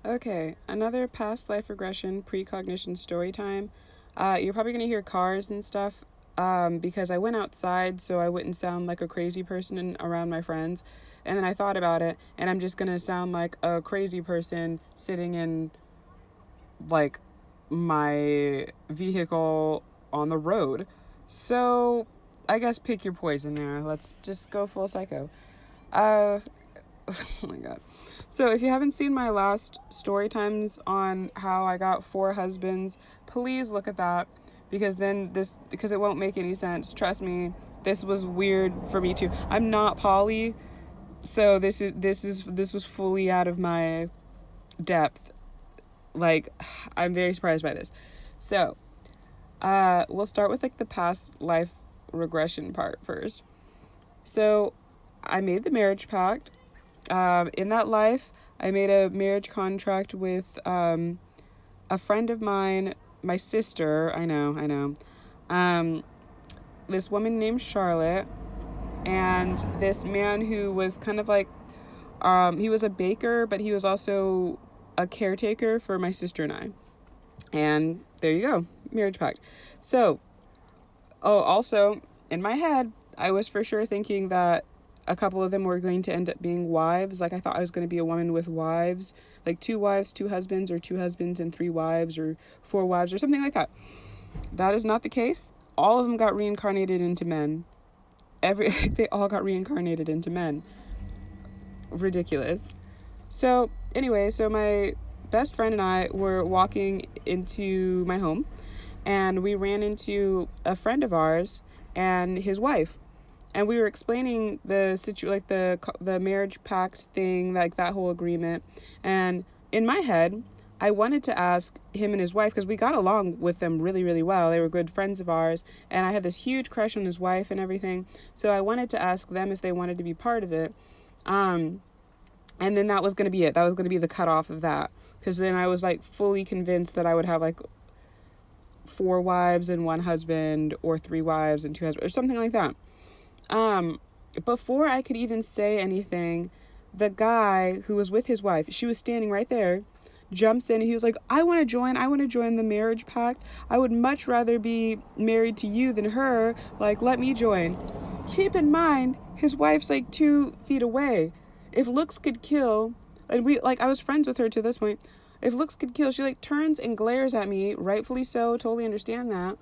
Okay, another past life regression precognition story time. You're probably going to hear cars and stuff because I went outside so I wouldn't sound like a crazy person around my friends. And then I thought about it, and I'm just going to sound like a crazy person sitting in like my vehicle on the road. So I guess pick your poison there. Let's just go full psycho. Uh, oh my god. So if you haven't seen my last story times on how I got 4 husbands, please look at that because it won't make any sense. Trust me, this was weird for me too. I'm not poly, so this was fully out of my depth. Like I'm very surprised by this. So, we'll start with like the past life regression part first. So, I made the marriage pact. In that life, I made a marriage contract with a friend of mine, my sister. I know. Um, this woman named Charlotte, and this man who was kind of like, he was a baker, but he was also a caretaker for my sister and I. And there you go, marriage pact. So, oh, also, in my head, I was for sure thinking that a couple of them were going to end up being wives. Like, I thought I was going to be a woman with wives, like 2 wives, 2 husbands, or 2 husbands and 3 wives, or 4 wives, or something like that. That is not the case. All of them got reincarnated into men. They all got reincarnated into men. Ridiculous. So, anyway, so my best friend and I were walking into my home, and we ran into a friend of ours and his wife, and we were explaining like the marriage pact thing, like that whole agreement. And in my head, I wanted to ask him and his wife, because we got along with them really, really well. They were good friends of ours, and I had this huge crush on his wife and everything. So I wanted to ask them if they wanted to be part of it. And then that was going to be it. That was going to be the cutoff of that. Because then I was like fully convinced that I would have like 4 wives and 1 husband, or 3 wives and 2 husbands, or something like that. Before I could even say anything, the guy who was with his wife, she was standing right there, jumps in, and he was like, I want to join the marriage pact. I would much rather be married to you than her. Like, let me join. Keep in mind, his wife's like 2 feet away. If looks could kill, and I was friends with her to this point. If looks could kill, she like turns and glares at me, rightfully so, totally understand that.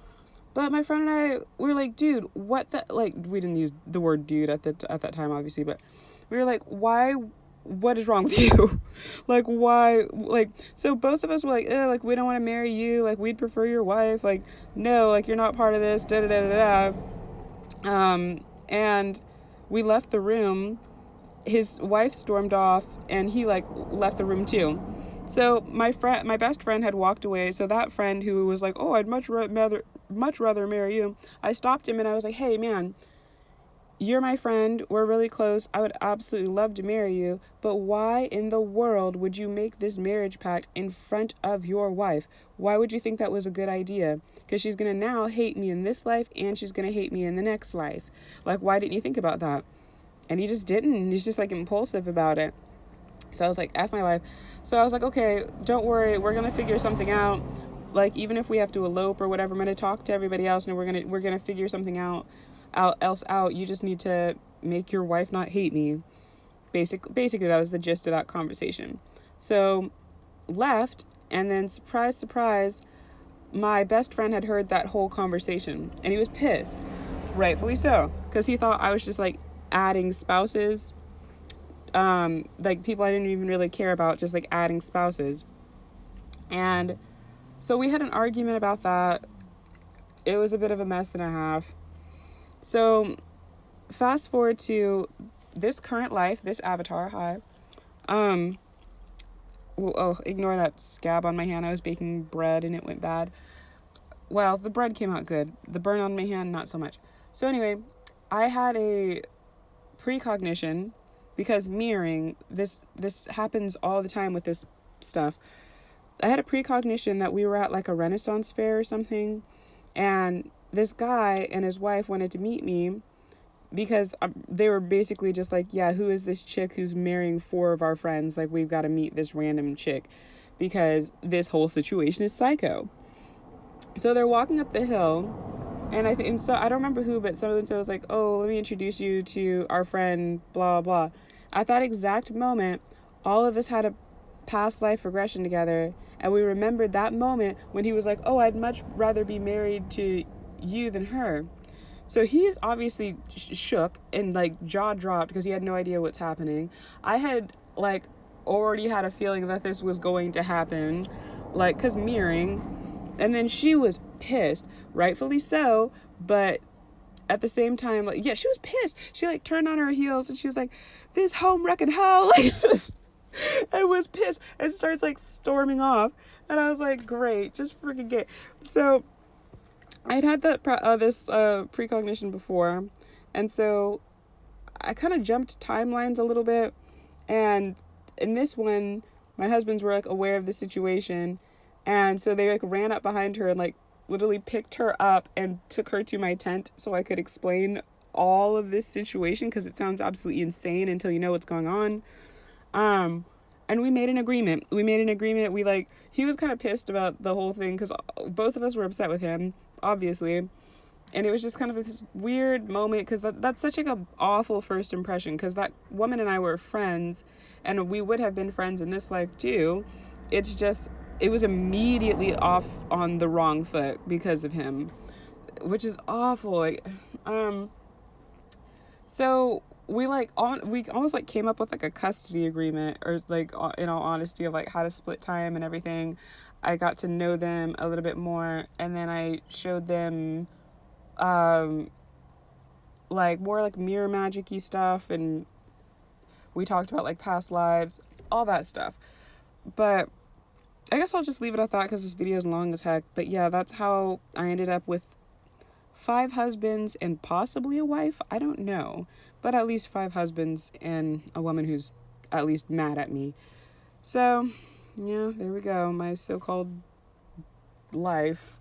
But my friend and I were like, dude, what the, like, we didn't use the word dude at that time, obviously, but we were like, why, what is wrong with you? Like, why, like, so both of us were like, like, we don't want to marry you, like, we'd prefer your wife, like, no, like, you're not part of this, da da da da da. And we left the room. His wife stormed off, and he like left the room too. So my best friend had walked away. So that friend who was like, oh, I'd much rather marry you, I stopped him and I was like, hey man, you're my friend, we're really close, I would absolutely love to marry you, but why in the world would you make this marriage pact in front of your wife? Why would you think that was a good idea? Because she's gonna now hate me in this life, and she's gonna hate me in the next life. Like, why didn't you think about that? And he just didn't. He's just like impulsive about it. So I was like, F my life. So I was like, okay, don't worry, we're gonna figure something out. Like, even if we have to elope or whatever, I'm gonna talk to everybody else, and we're gonna figure something out. You just need to make your wife not hate me. Basically that was the gist of that conversation. So left, and then surprise, surprise, my best friend had heard that whole conversation, and he was pissed, rightfully so, because he thought I was just like adding spouses, like people I didn't even really care about, just like adding spouses. And so we had an argument about that. It was a bit of a mess and a half. So fast forward to this current life, this avatar. Hi. Ignore that scab on my hand. I was baking bread and it went bad. Well, the bread came out good. The burn on my hand, not so much. So anyway, I had a precognition, because mirroring, this happens all the time with this stuff. I had a precognition that we were at like a Renaissance fair or something, and this guy and his wife wanted to meet me, because they were basically just like, yeah, who is this chick who's marrying 4 of our friends? Like, we've got to meet this random chick because this whole situation is psycho. So they're walking up the hill, and and so I don't remember who, but some of them was like, oh, let me introduce you to our friend, blah, blah, blah. At that exact moment, all of us had a past life regression together, and we remembered that moment when he was like, oh, I'd much rather be married to you than her. So he's obviously shook and like jaw dropped because he had no idea what's happening. I had like already had a feeling that this was going to happen, like, because mirroring. And then she was pissed, rightfully so, but at the same time, like, yeah, she was pissed. She like turned on her heels and she was like, this home wrecking hoe. Like, just, I was pissed and starts like storming off. And I was like, great, just freaking get. So I'd had this precognition before, and so I kind of jumped timelines a little bit. And in this one, my husbands were like aware of the situation, and so they like ran up behind her and like literally picked her up and took her to my tent so I could explain all of this situation, because it sounds absolutely insane until you know what's going on. And we made an agreement. We like, he was kind of pissed about the whole thing because both of us were upset with him, obviously. And it was just kind of this weird moment because that's such like a awful first impression, because that woman and I were friends and we would have been friends in this life too. It's just, it was immediately off on the wrong foot because of him, which is awful. Like, so we almost like came up with like a custody agreement, or like, in all honesty, of like how to split time and everything. I got to know them a little bit more, and then I showed them like more like mirror magic-y stuff, and we talked about like past lives, all that stuff. But I guess I'll just leave it at that because this video is long as heck. But yeah, that's how I ended up with 5 husbands and possibly a wife. I don't know, but at least 5 husbands and a woman who's at least mad at me. So yeah, there we go, my so-called life.